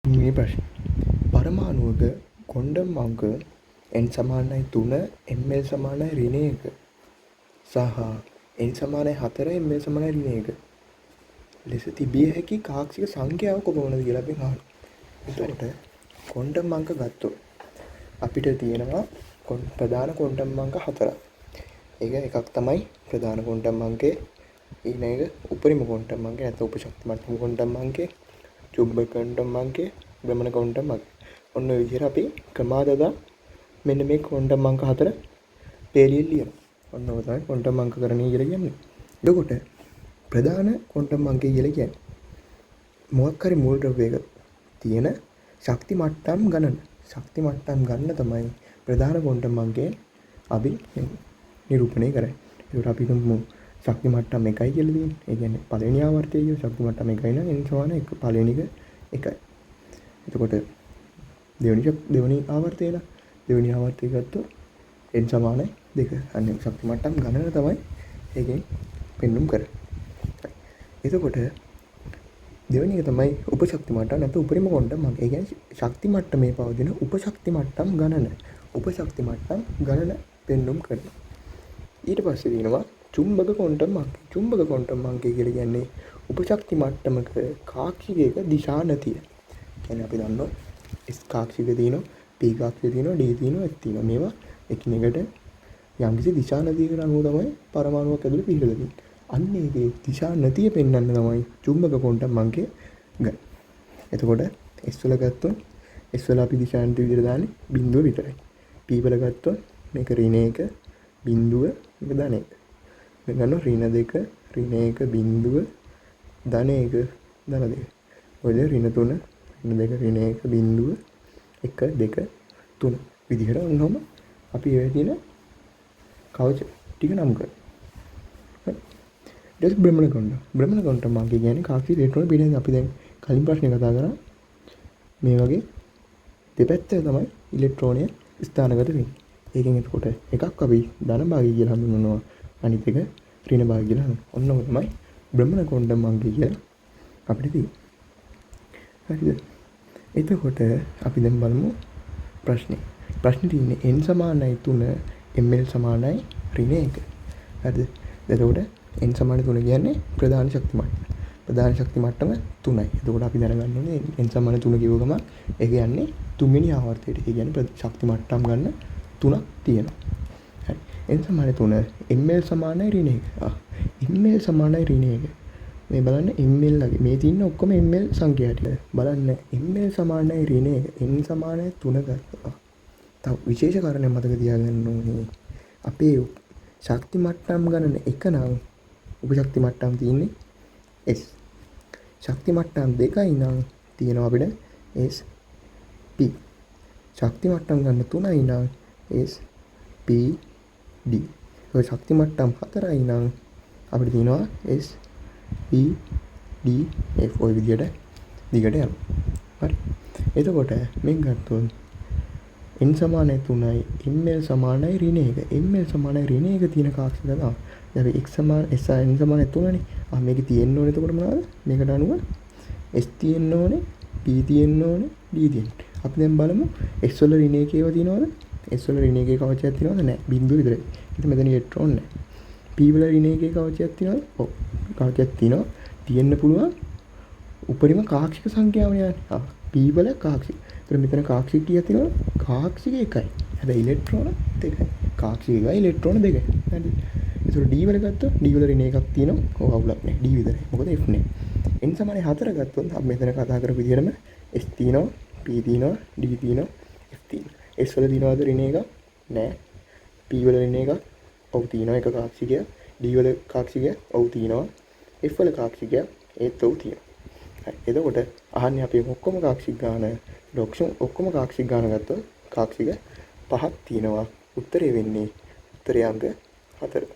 මේ ප්‍රශ්න. පරමාණුවක ක්වොන්ටම් අංක n සමානයි 3 ml සමානයි ඍණ 1 සහ n සමානයි 4 ml සමානයි ඍණ 1 ලෙස තිබිය හැකි කාක්ෂික සංඛ්‍යාව කොපමණද කියලා අපි අහනවා. එතකොට ක්වොන්ටම් අංක ගත්තොත් අපිට තියෙනවා ප්‍රධාන ක්වොන්ටම් අංක 4ක්. ඒක එකක් තමයි ප්‍රධාන ක්වොන්ටම් අංකය. ඊළඟ එක උපරිම ක්වොන්ටම් අංකය නැත්නම් උපශක්තිමත් ක්වොන්ටම් අංකය, චුම්බක ක්වොන්ටම් අංකය, භ්‍රමණ ක්වොන්ටම් අංකය. ඔන්න ඔය විදිහට අපි ක්‍රමාදදා මෙන්න මේ ක්වොන්ටම් අංක 4 පේලියෙන් ලියනවා. ඔන්න ඔය තමයි ක්වොන්ටම් අංකකරණය කියලා කියන්නේ. එතකොට ප්‍රධාන ක්වොන්ටම් අංකය කියලා කියන්නේ මොකක් හරි මූල ද්‍රව්‍යයක තියෙන ශක්ති මට්ටම් ගණන. ශක්ති මට්ටම් ගන්න තමයි ප්‍රධාන ක්වොන්ටම් අංකයෙන් අපි නිරූපණය කරන්නේ. ඒකට අපි හිතමු ශක්ති මට්ටම් 1යි කියලා දෙන්නේ. ඒ කියන්නේ පළවෙනි ආවර්තයේ කියන ශක්ති මට්ටම් 1යි නම් n සමාන 1 පළවෙනි එක 1යි. එතකොට දෙවෙනි ආවර්තය නම් දෙවෙනි ආවර්තය ගත්තොත් n සමාන 2. අන්න ශක්ති මට්ටම් ගණන තමයි ඒකෙන් පෙන්වුම් කරන්නේ. එතකොට දෙවෙනි එක තමයි උපශක්ති මට්ටම් නැත්නම් උපරිම ක්වොන්ටම් අංක. ඒ කියන්නේ ශක්ති මට්ටමේ පවතින උපශක්ති මට්ටම් ගණන. උපශක්ති මට්ටම් ගණන පෙන්වුම් කරනවා. ඊට පස්සේ තියෙනවා චුම්බක ක්වොන්ටම් අංකය. චුම්බක ක්වොන්ටම් අංකය කියලා කියන්නේ උපශක්ති මට්ටමක කාක්ෂිකයක දිශානතිය. කියන්නේ අපි දන්නවා S කාක්ෂික තියෙනවා, P කාක්ෂික තියෙනවා, D තියෙනවා, F තියෙනවා. මේවා එකිනෙකට යම්කිසි දිශානතියකට අනුව තමයි පරමාණුවක් ඇතුළේ පිහිටලා තියෙන්නේ. අන්න ඒකේ දිශානතිය පෙන්වන්න තමයි චුම්බක ක්වොන්ටම් අංකය ගන්න. එතකොට S වල ගත්තොත් S වල අපි දිශානතිය විදිහට දාන්නේ බිඳුව විතරයි. P වල ගත්තොත් මේක ඍණ 1 බිඳුව මේක ධන 1. මේ ගන්නවා ඍණ 2 ඍණ 1 බිඳුව ධන 1 ධන 2. ඔයද ඍණ 3 ඍණ 2 ඍණ 1 බිඳුව 1 2 3 විදිහට වුණාම අපි ඒ තියෙන කවච ටික නම් කරනවා. ඊට භ්‍රමණ ක්වොන්ටම් අංකය කියන්නේ කාක්ෂික ඉලෙක්ට්‍රෝන පීඩනය. අපි දැන් කලින් ප්‍රශ්නේ කතා කරා මේ වගේ දෙපැත්තේ තමයි ඉලෙක්ට්‍රෝනය ස්ථානගත වෙන්නේ. ඒකෙන් එතකොට එකක් අපි ධන භාගය කියලා හඳුන්වනවා, අනිත් එක ඍණ භාගය කියලා හඳුන්වනවා. ඔන්න ඔය තමයි භ්‍රමණ ක්වොන්ටම් අංකය කියලා අපිට තියෙන්නේ. හරිද? එතකොට අපි දැන් බලමු ප්‍රශ්නේ. ප්‍රශ්නේ තියෙන්නේ n සමානයි 3 ml සමානයි ඍණ 1. හරිද? එතකොට n සමාන 3 කියන්නේ ප්‍රධාන ශක්ති මට්ටම. ප්‍රධාන ශක්ති මට්ටම 3යි. එතකොට අපි දැනගන්න ඕනේ n සමාන 3 කිව්ව ගමන් ඒ කියන්නේ තුන්වෙනි ආවර්තයට. ඒ කියන්නේ ශක්ති මට්ටම් ගන්න 3ක් තියෙනවා. හරි. n සමාන 3 ml සමානයි ඍණ 1. ml සමානයි ඍණ 1. මේ බලන්න ml ලගේ මේ තියෙන ඔක්කොම ml සංඛ්‍යා ටික. බලන්න ml සමානයි ඍණ 1. n සමානයි 3 ගත්තා. තව විශේෂ කාරණයක් මතක තියාගන්න ඕනේ. අපේ ශක්ති මට්ටම් ගණන 1 නම් උපශක්ති මට්ටම් තියෙන්නේ S. ශක්ති මට්ටම් 2යි නම් තියෙනවා අපිට S P. ශක්ති මට්ටම් ගන්න 3යි නම් S P D. ඔය ශක්ති මට්ටම් 4යි නම් අපිට තියෙනවා S P D F. ඔය විදිහට දිගට යනවා. හරි. එතකොට මේක ගත්තොත් n සමානයි 3යි ml සමානයි ඍණ 1. ml සමානයි ඍණ 1 තියෙන කාක්ෂික තමයි. දැන් x සමාන n සමානයි 3නේ. මේක තියෙන්න ඕනේ. එතකොට මොනවද? මේකට අනුව s තියෙන්න ඕනේ, p තියෙන්න ඕනේ, d තියෙන්න. අපි දැන් බලමු s වල ඍණ 1 ඒවා තියෙනවද? s වල ඍණ 1 කවචයක් තියෙනවද? නැහැ. බිඳුව විතරයි. ඉතින් මෙතන ඉලෙක්ට්‍රෝන නැහැ. p වල ඍණ 1 කවචයක් තියෙනවද? ඔව්. කවචයක් තියෙනවා. තියෙන්න පුළුවන් උපරිම කාක්ෂික සංඛ්‍යාවනේ යන්නේ. p වල කාක්ෂික. ඒතර මෙතන කාක්ෂික කීයක් තියෙනවද? කාක්ෂික 1යි. හැබැයි ඉලෙක්ට්‍රෝන 2යි. කාක්ෂික 1යි ඉලෙක්ට්‍රෝන 2යි. හරිද? ඒතර d වල ගත්තොත් d වල ඍණ 1ක් තියෙනවා. ඔව් අවුලක් නැහැ. d විතරයි. මොකද f නේ. n සමානයි 4 ගත්තොත් අපි මෙතන කතා කරපු විදිහටම s තියෙනවා, p තියෙනවා, d තියෙනවා, f තියෙනවා. s වල තියෙනවද ඍණ 1ක්? නැහැ. p වල ඍණ 1ක්? ඔව් තියෙනවා. එක කාක්ෂිකයක්. d වල කාක්ෂිකයක්? ඔව් තියෙනවා. f වල කාක්ෂිකයක්? ඒත් ඔව් තියෙනවා. හරි. එතකොට අහන්නේ අපි ඔක්කොම කාක්ෂික ගාන ඔක්කොම කාක්ෂික ගාන ගත්තොත් කාක්ෂික 5ක් තියෙනවා. උත්තරේ වෙන්නේ උත්තරය අංක 4.